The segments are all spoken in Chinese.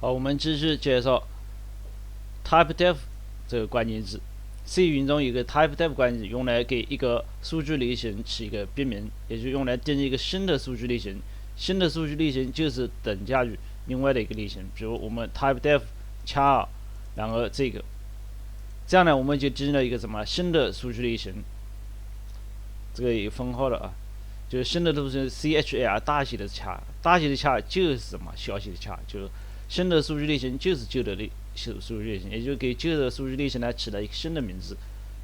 好，我们继续介绍 typedef 这个关键字。C 语音中有一个 typedef 关键字，用来给一个数据类型起一个别名，也就用来定义一个新的数据类型。新的数据类型就是等价于另外的一个类型，比如我们 typedef char，然后这样呢，我们就定义了一个什么新的数据类型。这个有分号的啊，就是新的都是 char 大写的 char， 大写的 char 就是什么小写的 char， 就是新的数据类型就是旧的数据类型，也就给旧的数据类型呢起了一个新的名字，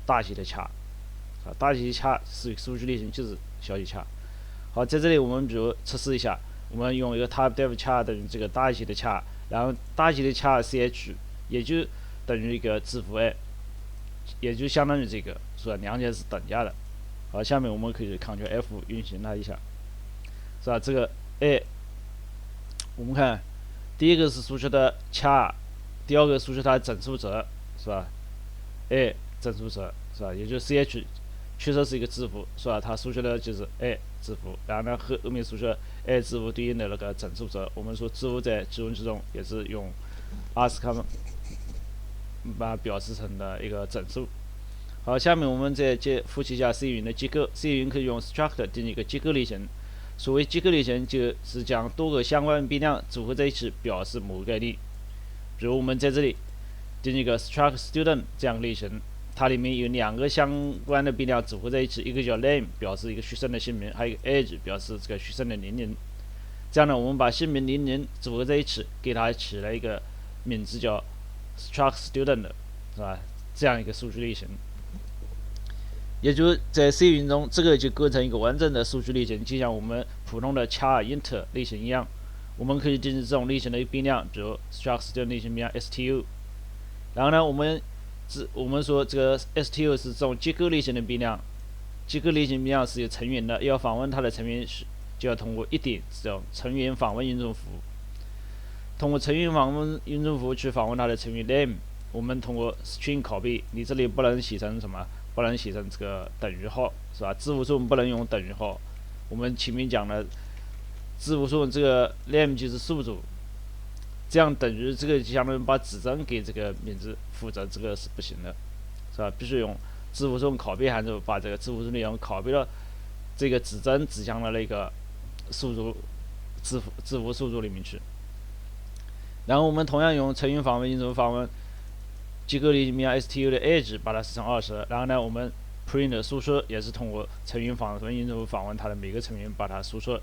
大写的 char 啊，大写的 char 是数据类型就是小写 char。好，在这里我们比如测试一下，我们用一个 typedef char 等于这个大写的 char， 然后大写的 char ch 也就等于一个字符 a， 也就相当于这个，是吧？两者是等价的。好，下面我们可以 Ctrl F 运行它一下，是吧？这个 a， 我们看第一个是输出的 char， 第二个输出它的整数值，是吧 ？a 整数值是吧？也就是 ch 确实是一个字符，是吧？它输出的就是 a 字符，然后呢后面输出 a 字符对应的那个整数值。我们说字符在基文之中也是用 ASCII 把它表示成的一个整数。好，下面我们再复习一下 C 语音的结构。C 语音可以用 struct 定义一个结构类型。所谓结构类型，就是将多个相关变量组合在一起，表示某个概念。比如我们在这里定义一个 struct student 这样类型，它里面有两个相关的变量组合在一起，一个叫 name 表示一个学生的姓名，还有一个 age 表示这个学生的年龄。这样呢，我们把姓名、年龄组合在一起，给它起了一个名字叫 struct student， 是吧？这样一个数据类型。也就是在 C 语音中，这个就构成一个完整的数据类型，就像我们普通的 char、int 类型一样。我们可以定义这种类型的变量，比如 struct student 类型变量 stu。然后呢，我们说这个 stu 是这种结构类型的变量，结构类型变量是有成员的，要访问它的成员就要通过一点这种成员访问运算符，通过成员访问运算符去访问它的成员 name。我们通过 string 拷贝，你这里不能写成什么？不能写成这个等于号，是吧？字符数不能用等于号。我们前面讲了，字符数这个 name 就是数组，这样等于这个就相当于把指针给这个名字负责，这个是不行的，是吧？必须用字符数拷贝函数把这个字符数内容拷贝到这个指针指向了那个数组字符数组里面去。然后我们同样用成员访问、因素访问。结构类型变量 stu 的 age 把它设成20，然后呢，我们 print 输出也是通过成员访问因素访问它的每个成员把它输出。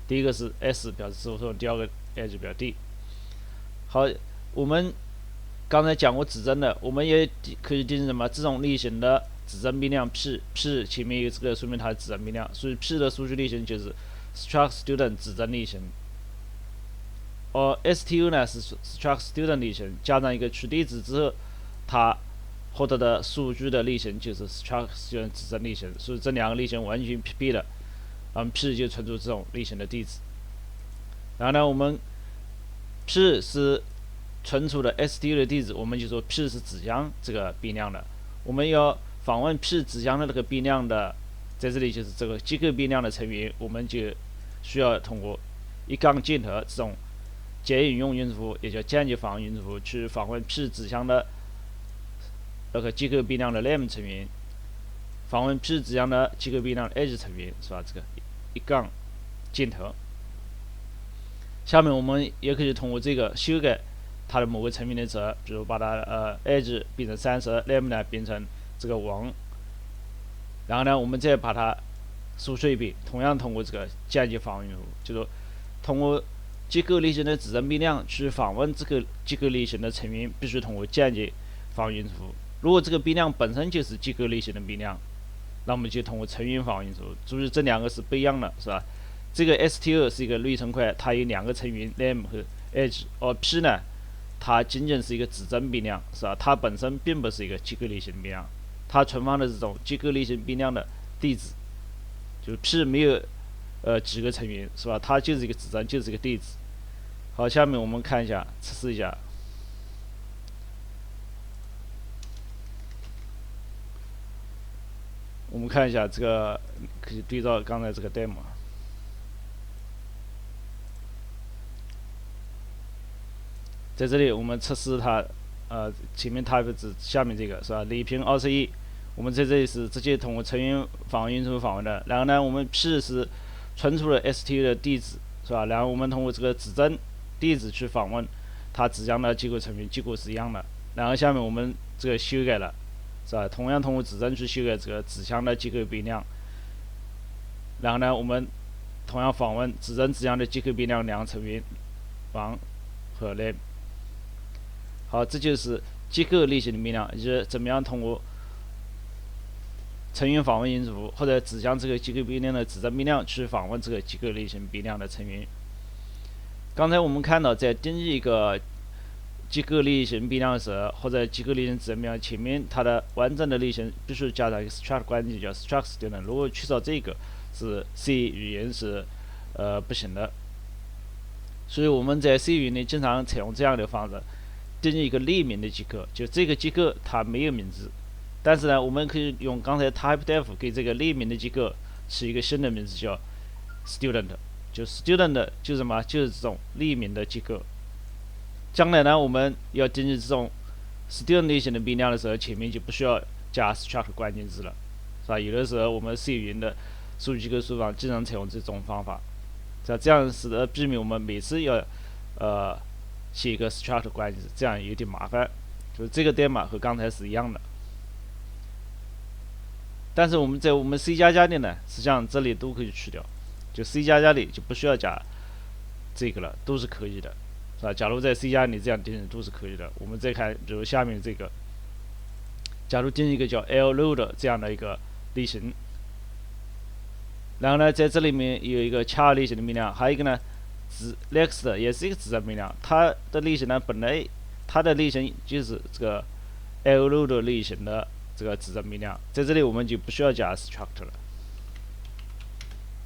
第一个是 s 表示字符数，第二个 age 表示 d。好，我们刚才讲过指针的，我们也可以定义什么这种类型的指针变量 p 前面有这个说明它的指针变量，所以 p 的数据类型就是 struct student 指针类型。而 stu 呢是 struct student 类型，加上一个取地址之后，它获得的数据的类型就是 struct student 指针类型，所以这两个类型完全匹配的。p 就存储这种类型的地址。然后呢，我们 p 是存储的 stu 的地址，我们就说 p 是指向这个变量的。我们要访问 p 指向的那个变量的，在这里就是这个结构变量的成员，我们就需要通过一杠箭头这种简引用运算符，也叫间接访问运算符，去访问 p 指向的那个结构变量的 name 成员，访问 p 指向的结构变量的 age 成员，是吧？这个一杠箭头。下面我们也可以通过这个修改它的某个成员的值，比如把它age 变成30， name 呢变成这个1，然后呢，我们再把它输出一遍，同样通过这个间接访问运算符，就是通过结构类型的指针变量去访问这个结构类型的成员，必须通过间接访问运算符。如果这个变量本身就是结构类型的变量，那我们就通过成员访问运算符。注意这两个是不一样的，是吧？这个 stu 是一个内存块，它有两个成员 name 和 age， 而 p 呢，它仅仅是一个指针变量，是吧？它本身并不是一个结构类型变量，它存放的这种结构类型变量的地址，就是 p 没有几个成员，是吧？它就是一个指针，就是一个地址。好，下面我们看一下，测试一下。我们看一下这个，可以对照刚才这个 demo。在这里我们测试它，前面 type 值下面这个是吧？里平21，我们在这里是直接通过成员访问运输访问的。然后呢，我们 P 是存储了 STU 的地址是吧？然后我们通过这个指针地址去访问它指向的结构成员，结果是一样的。然后下面我们这个修改了是吧？同样通过指针去修改这个指向的结构变量。然后呢，我们同样访问指针指向的结构变量两个成员王和 name。好，这就是结构类型的变量，以及怎么样通过成员访问因素或者指向这个结构变量的指针变量去访问这个结构类型变量的成员。刚才我们看到，在定义一个结构类型变量的时候，或者结构类型指针变量前面它的完整的类型必须加上一个 struct 关键叫 struct student， 如果缺少这个，是 C 语言是不行的。所以我们在 C 语言里经常采用这样的方式。定义一个匿名的结构，就这个结构它没有名字，但是呢，我们可以用刚才 typedef 给这个匿名的结构起一个新的名字叫 student， 就 student 就是什么？就是这种匿名的结构。将来呢，我们要定义这种 student 类型的变量的时候，前面就不需要加 struct 关键字了，是吧？有的时候我们 C 语言的数据结构输入法经常采用这种方法，是吧？这样使得避免我们每次要写一个 struct 关键字，这样有点麻烦。就是这个代码和刚才是一样的，但是我们在我们 C 加加里呢，实际上这里都可以去掉，就 C 加加里就不需要加这个了，都是可以的，是吧？假如在 C 加里这样定义都是可以的。我们再看，比如下面这个，假如定义一个叫 LLoad 这样的一个类型，然后呢，在这里面有一个char类型的变量，还有一个呢。next 也是一个指针变量，它的类型呢，本来它的类型就是这个 LLoad 类型的这个指针变量，在这里我们就不需要加 struct 了，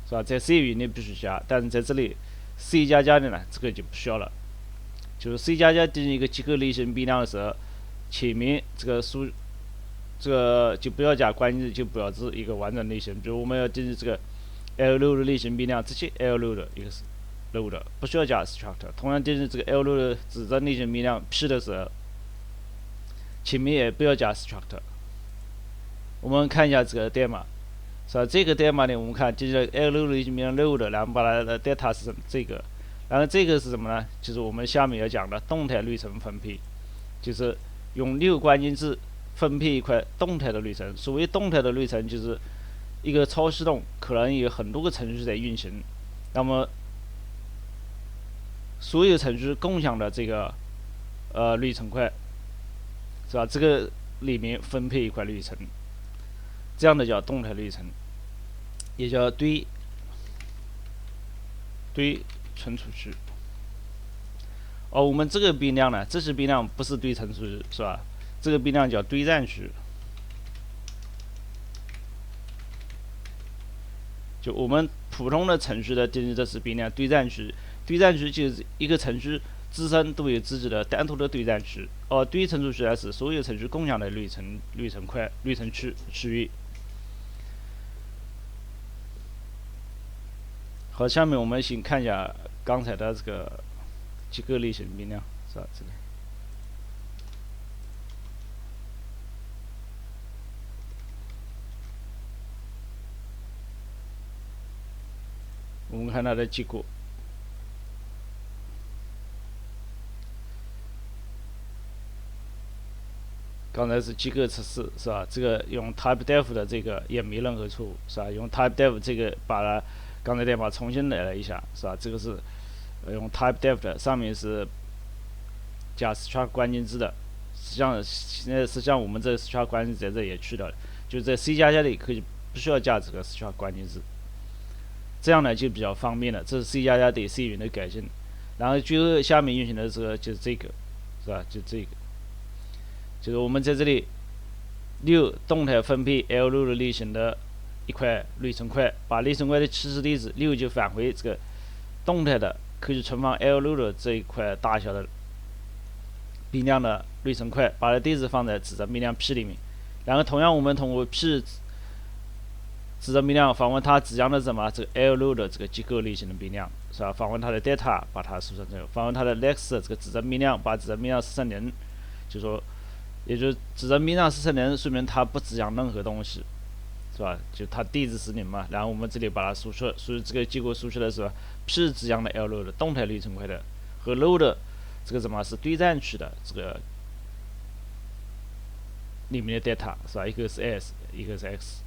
是吧？在 C 语言里必须加，但是在这里 C 加加的呢，这个就不需要了。就是 C 加加定义一个结构类型变量的时候，前面这个就不要加关键字，就表示一个完整类型。比如我们要定义这个 LLoad 类型变量，直接 LLoad 一个是。load 不需要加 struct， 同样定义这个 LLoad 指针类型变量 P 的时候，前面也不要加 struct。我们看一下这个代码，是吧？这个代码呢，我们看定义了 LLoad 类型变量 load， 然后把它的 data 是这个，然后这个是什么呢？就是我们下面要讲的动态类层分配，就是用6关键字分配一块动态的类层。所谓动态的类层，就是一个超系统可能有很多个程序在运行，那么所有程序共享的这个类层块，是吧？这个里面分配一块类层，这样的叫动态类层，也叫堆存储区。我们这个变量呢，这些变量不是堆存储区，是吧？这个变量叫堆栈区。就我们普通的程序的定义的是变量堆栈区。堆栈区就是一个程序自身都有自己的单独的堆栈区，堆存储区呢是所有程序共享的类层区域。好，下面我们先看一下刚才的这个结构类型变量，是吧？这里我们看它的结果。刚才是结构测试，是吧？这个用 typedef 的这个也没任何错误，是吧？用 typedef 这个把它刚才代码重新来了一下，是吧？这个是用 typedef 的，上面是加 struct 关键字的。实际上我们这 struct 关键字在这也去掉了，就在 C 加加里可以不需要加这个 struct 关键字，这样呢就比较方便了。这是 C 加加对 C 语言的改进。然后最后下面运行的这个就是这个，是吧？就这个。就是我们在这里6动态分配 LLoad 类型的一块类层块，把类层块的起始地址6就返回这个动态的可以存放 LLoad 这一块大小的变量的类层块，把它地址放在指针变量 P 里面。然后同样我们通过 P 指针变量访问它指向的什么这个 LLoad 这个结构类型的变量，是吧？访问它的 data， 把它输成这个；访问它的 next 这个指针命令，把指针命令输成零，就说，也就是指针命令输成零，说明它不指向任何东西，是吧？就它地址是零嘛，然后我们这里把它输出，所以这个结果输出的是 P 指向的 L 的动态里程块的和 load 的这个什么是对战区的这个里面的 data 是吧？一个是 S， 一个是 X。